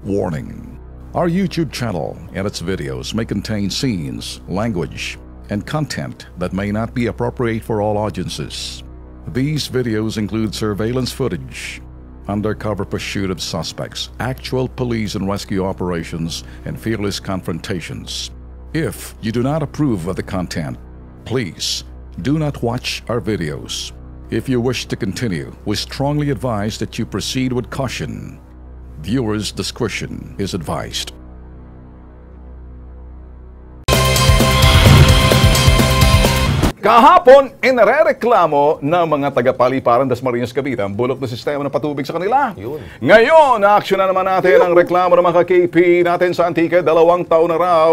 Warning. Our YouTube channel and its videos may contain scenes, language, and content that may not be appropriate for all audiences. These videos include surveillance footage, undercover pursuit of suspects, actual police and rescue operations, and fearless confrontations. If you do not approve of the content, please do not watch our videos. If you wish to continue, we strongly advise that you proceed with caution. Viewers' discretion is advised. Kahapon, inarereklamo ng mga tagapaliparan Dasmariñas Cavite ang bulok na sistema ng patubig sa kanila. Yun. Ngayon, na-action na naman natin ang reklamo ng mga KP natin sa Antique. 2 taon na raw,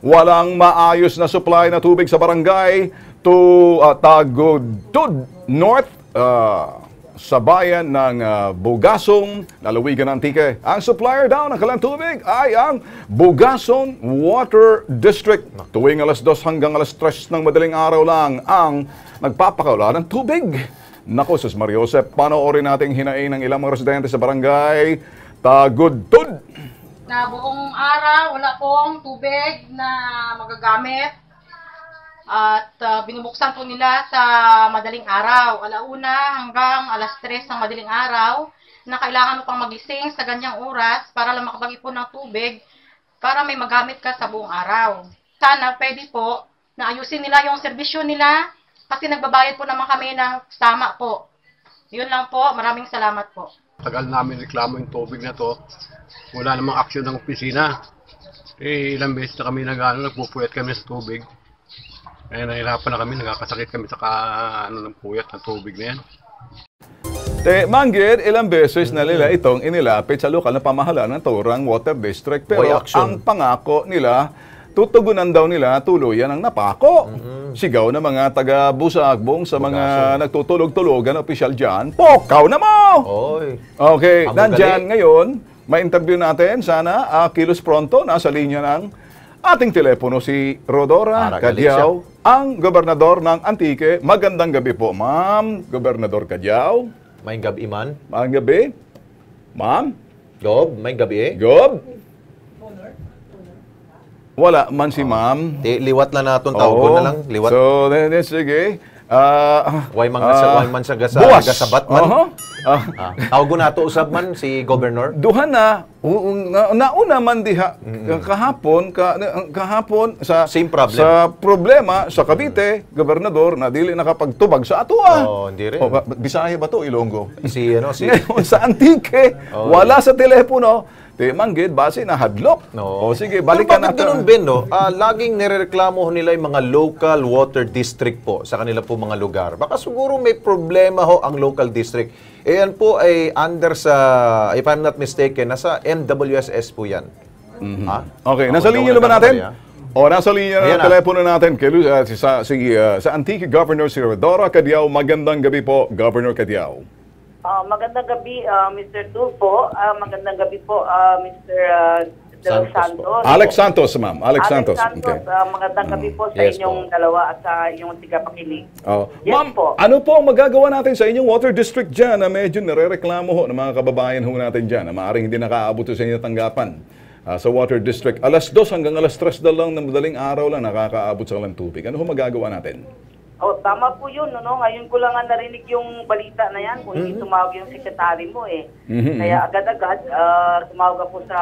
walang maayos na supply na tubig sa barangay to Tagudtod North, sa bayan ng Bugasong, lalawigan ng Antique. Ang supplier daw ng kanilang tubig ay ang Bugasong Water District. Tuwing alas 2 hanggang alas 3 ng madaling araw lang ang nagpapakaula ng tubig. Naku, Sus Mariosep, panoorin natin hinain ng ilang mga residente sa barangay Tagudtod. Na buong araw, wala pong tubig na magagamit. At binubuksan po nila sa madaling araw, alauna hanggang alas 3 ng madaling araw, na kailangan mo pang magising sa ganyang oras para lang makapag-ipon ng tubig para may magamit ka sa buong araw. Sana pwede po na ayusin nila yung serbisyo nila kasi nagbabayad po naman kami ng tama po. Yun lang po, maraming salamat po. Tagal namin reklamo yung tubig na to, wala namang aksyon ng opisina. Ilang beses na kami nagpupuyat kami sa tubig. Nahirapan na kami, nagkakasakit kami sa ng puyat ng tubig na yan. Manggit, ilang beses na nila itong inilapit sa lokal na pamahalaan ng Taurang Water District. Pero ang pangako nila, tutugunan daw nila tuluyan ang napako. Sigaw na mga taga-Busagbong sa mga nagtutulog-tulogan na opisyal dyan, Pokaw na mo! Oy. Okay, nandyan ngayon, may interview natin. Sana, kilos pronto, nasa linya ng ating telepono si Rodora Cadiao, ang gobernador ng Antique. Magandang gabi po, ma'am. Gobernador Cadiao. May gabi man. Magandang gabi. Ma'am? Gob, may gabi. Gob? Wala man si ma'am. Liwat na natin, tawag ko na lang. Liwat. So, sige. Way man sa gasabat man. Tawag ko na ito usab man si Governor. Duhan na, nauna man diha kahapon sa same problem. Sa problema sa Cavite, gobernador na dili nakapagtubag sa atua. Hindi rin. Bisaya ba to, Ilonggo? Sa Antique, wala sa telepono. Manggid, base na hadlok. Sige, balikan natin. Pero bakit ganun, Ben, no? Laging nirereklamo nila yung mga local water district po sa kanila po mga lugar. Baka siguro may problema ho ang local district. Yan po ay under sa, if I'm not mistaken, nasa MWSS po yan. Okay, nasa linya naman natin? Nasa linya na telepono natin sa Antique Governor si Rodora Cadiao. Magandang gabi po, Governor Cadiao. Magandang gabi, Mr. Tulfo. Magandang gabi po, Mr. De Los Santos. Alex Santos, ma'am. Alex Santos. Okay. Magandang gabi po sa inyong dalawa at sa inyong tigapakinig. Ma'am, ano po ang magagawa natin sa inyong water district dyan na medyo narereklamo ho ng mga kababayan ho natin dyan na maaaring hindi nakaaabot sa inyong tanggapan sa water district? Alas 2 hanggang alas 3 lang ng madaling araw lang nakakaabot sa kalang tubig. Ano ho magagawa natin? Tama po yun. Ngayon ko lang narinig yung balita na yan kung hindi tumawag yung sekretary mo eh. Kaya agad-agad tumawag ako sa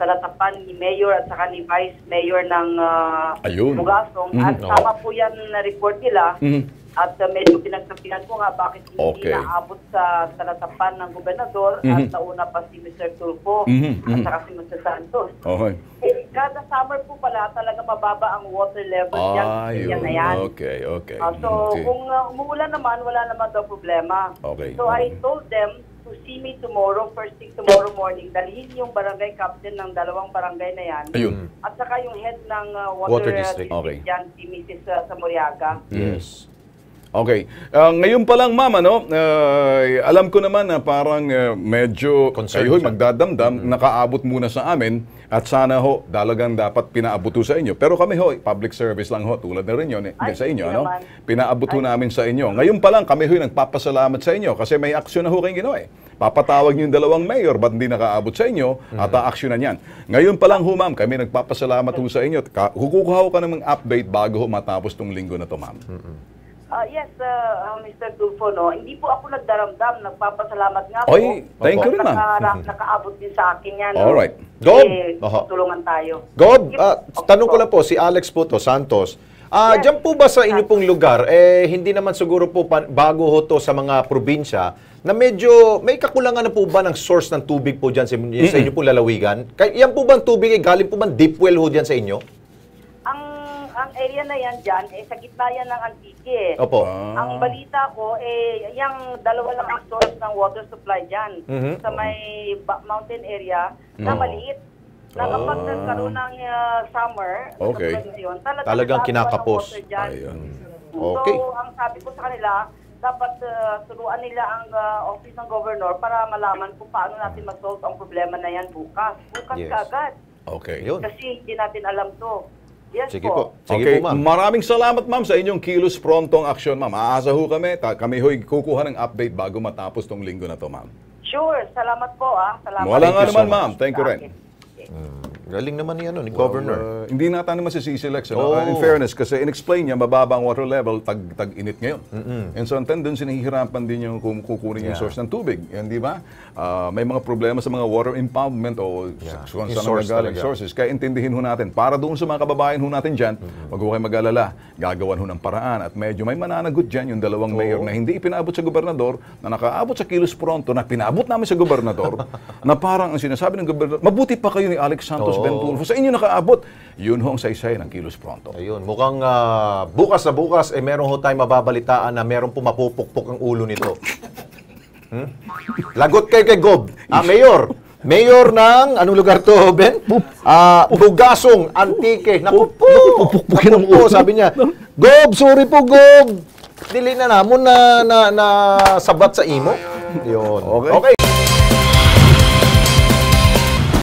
talatapan ni Mayor at saka ni Vice Mayor ng Bugasong. At tama po yan na report nila. At medyo pinagsabihan ko nga bakit hindi naabot sa talatapan ng gobernador at nauna pa si Mr. Tulfo at saka si Mr. Santos. Kada summer po pala talaga mababa ang water level dyan na yan. So kung umuulan naman, wala naman daw problema. So I told them to see me tomorrow, first thing tomorrow morning, dalhin yung barangay captain ng 2 barangay na yan. At saka yung head ng water district dyan, si Mrs. Samoriaga. Yes. Okay. Ngayon pa lang, ma'am, ano, alam ko naman na parang medyo Concerned kayo siya. magdadamdam, nakaabot muna sa amin at sana ho, dalagang dapat pinaabot ho sa inyo. Pero kami ho, public service lang ho, tulad na rin yun Ay, sa inyo. hindi Ano? naman. Pinaabot ho namin sa inyo. Ngayon pa lang, kami ho nagpapasalamat sa inyo kasi may aksyon na ho kayong ginawa eh. Papatawag niyo yung dalawang mayor, ba't hindi nakaabot sa inyo at aaksyonan yan. Ngayon pa lang ho, ma'am, kami nagpapasalamat ho sa inyo. Kukuha ho ka ng mga update bago ho matapos tong linggo na to, ma'am. Yes, Mr. Tulfo, no, hindi po ako nagdaramdam. Nagpapasalamat nga po. Oy, thank you rin, ma'am. Nakaabot din sa akin yan. No? Alright. Gob! Tulungan tayo. Gob, tanong ko lang po, si Alex po to, Santos. Yes. Diyan po ba sa inyo pong lugar, hindi naman siguro po bago ho to sa mga probinsya, na medyo may kakulangan na po ba ng source ng tubig po dyan sa inyo pong lalawigan? Yan po bang tubig, galing po bang deep well ho dyan sa inyo? Ang area na yan dyan, sa gitna yan ng Antique. Opo. Ang balita ko, yung dalawa lang ang source ng water supply dyan. Sa may mountain area, na maliit. Na kapag nagkaroon ng summer, Okay. yun, Talagang nagkakaroon ng kinakapos. water dyan. Ayun. Okay. So, ang sabi ko sa kanila, dapat turuan nila ang office ng governor para malaman kung paano natin mag-solve ang problema na yan bukas. Bukas Yes. kaagad. Okay. Yun. Kasi hindi natin alam to. Yes Sige po. po. Sige Okay, po, ma'am. maraming salamat ma'am sa inyong kilos prontong aksyon ma'am. Aasa ho kami, kami ho'y kukuha ng update bago matapos tong linggo na to ma'am. Sure. Salamat po. Salamat. Wala nga you so naman much. ma'am, thank you rin. Galing naman ni Governor. Hindi natin masisisi Lex. Ano? Oo. In fairness, kasi in-explain niya, mababa ang water level, tag-init ngayon. And so, ang tendency, nahihirapan din yung kukunin yung source ng tubig. Yan, di ba? May mga problema sa mga water impoundment o kung Yung saan source nagagaling talaga. sources. Kaya intindihin ho natin. Para doon sa mga kababayan ho natin dyan, wag ho kayo mag-alala. Gagawan ho ng paraan. At medyo may mananagot dyan yung dalawang mayor na hindi ipinaabot sa gobernador, na nakaabot sa kilos pronto, na pinaabot namin sa gobernador, na parang ang sinasabi ng gobernador, mabuti pa kayo ni Alex Santos Ben Tulfo. Sa inyo nakaabot. Yun ho ang saysay ng kilos pronto. Ayun, mukhang bukas na bukas, meron ho tayong mababalitaan na meron po mapupukpok ang ulo nito. Lagot kayo kay Gob. Mayor. Mayor ng, anong lugar to, Ben? Bugasong, Antique. Naku po. Pupukpukin ang ulo. Sabi niya, Gob, sorry po, Gob. Dili na namon na sabat sa imo. Yun. Okay. Okay.